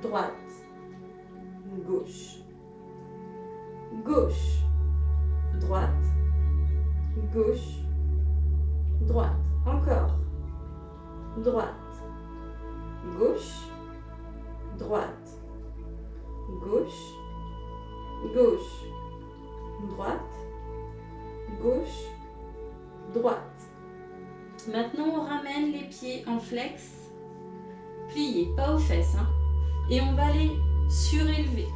droite, gauche, gauche, droite, gauche, droite. Encore. Droite, gauche, droite, gauche, gauche, droite, gauche, droite. Maintenant, on ramène les pieds en flex, pliés, pas aux fesses, hein, et on va les surélever,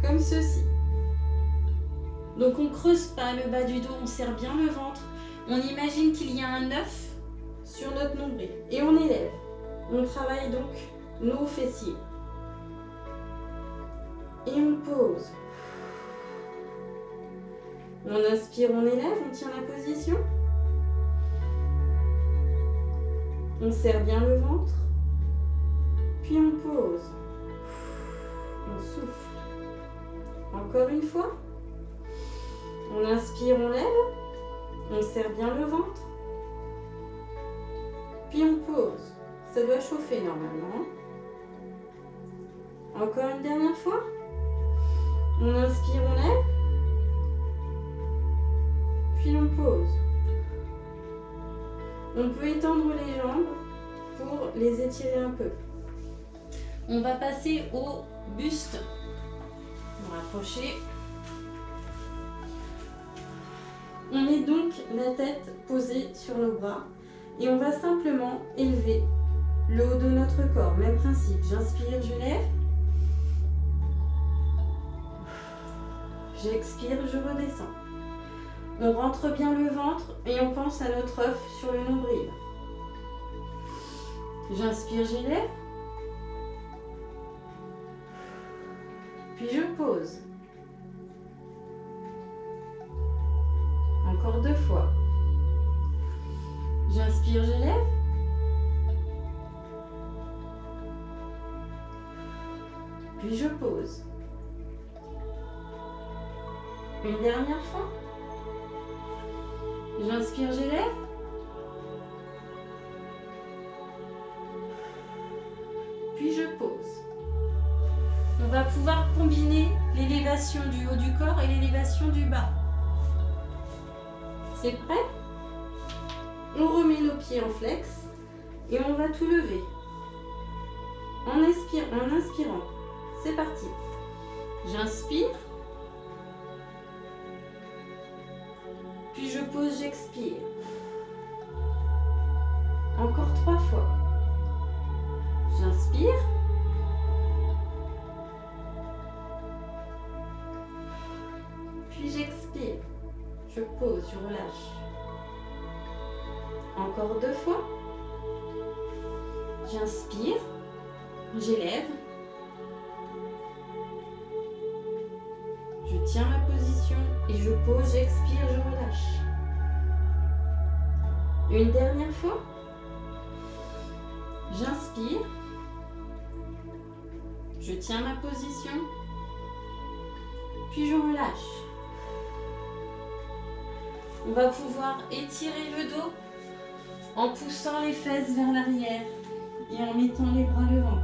comme ceci. Donc, on ne creuse pas le bas du dos, on serre bien le ventre. On imagine qu'il y a un œuf sur notre nombril et on élève. On travaille donc nos fessiers. Et on pose. On inspire, on élève, on tient la position. On serre bien le ventre. Puis on pose. On souffle. Encore une fois. On inspire, on lève. On serre bien le ventre. Puis on pose. Ça doit chauffer normalement. Encore une dernière fois. On inspire, on lève. Puis on pose. On peut étendre les jambes pour les étirer un peu. On va passer au buste. On va rapprocher. On met donc la tête posée sur nos bras et on va simplement élever le haut de notre corps. Même principe, j'inspire, je lève. J'expire, je redescends. On rentre bien le ventre et on pense à notre œuf sur le nombril. J'inspire, j'élève. Puis je pose. Encore 2 fois. J'inspire, j'élève. Puis je pose. Une dernière fois. J'inspire, j'élève. Puis je pose. On va pouvoir combiner l'élévation du haut du corps et l'élévation du bas. C'est prêt? On remet nos pieds en flex et on va tout lever. En inspirant. C'est parti. J'inspire. Puis je pose, j'expire. Encore 3 fois. J'inspire. Puis j'expire. Je pose, je relâche. Encore 2 fois. J'inspire. J'élève. Je tiens ma position et je pose, j'expire, je relâche. Une dernière fois. J'inspire. Je tiens ma position. Puis je relâche. On va pouvoir étirer le dos en poussant les fesses vers l'arrière et en mettant les bras devant.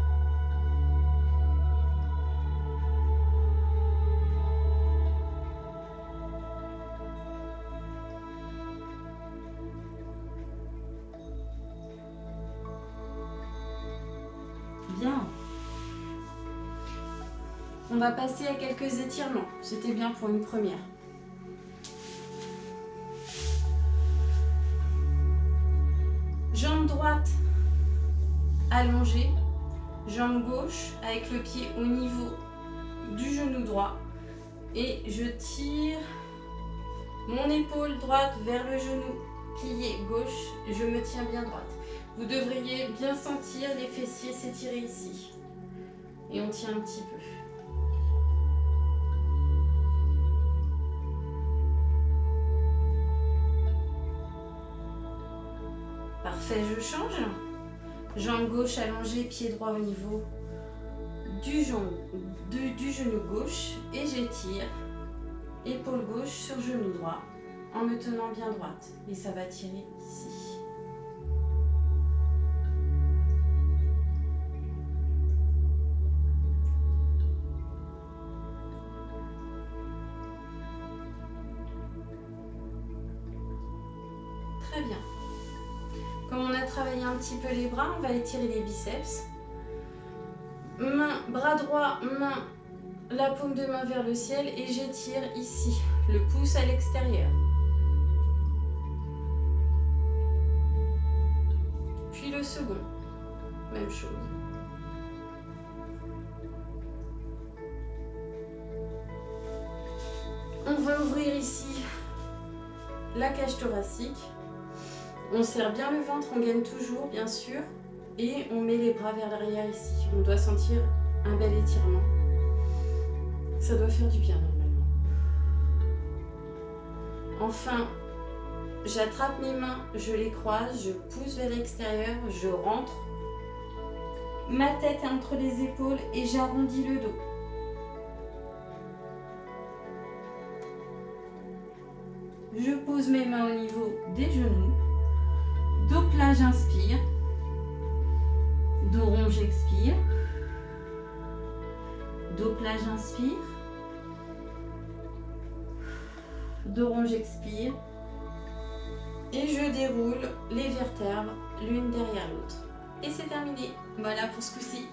Bien. On va passer à quelques étirements. C'était bien pour une première. Jambe droite allongée, jambe gauche avec le pied au niveau du genou droit et je tire mon épaule droite vers le genou plié gauche, je me tiens bien droite. Vous devriez bien sentir les fessiers s'étirer ici et on tient un petit peu. Parfait, je change. Jambe gauche allongée, pied droit au niveau du genou gauche et j'étire épaule gauche sur genou droit en me tenant bien droite et ça va tirer ici. très bien. Comme on a travaillé un petit peu les bras, on va étirer les biceps. Main, bras droit, main, la paume de main vers le ciel et j'étire ici, le pouce à l'extérieur. Puis le second, même chose. On va ouvrir ici la cage thoracique. On serre bien le ventre, on gaine toujours, bien sûr. Et on met les bras vers l'arrière ici. On doit sentir un bel étirement. Ça doit faire du bien normalement. Enfin, j'attrape mes mains, je les croise, je pousse vers l'extérieur, je rentre. Ma tête est entre les épaules et j'arrondis le dos. Je pose mes mains au niveau des genoux. Dos plat, j'inspire. Dos rond, j'expire. Dos plat, j'inspire. Dos rond, j'expire. Et je déroule les vertèbres l'une derrière l'autre. Et c'est terminé. Voilà pour ce coup-ci.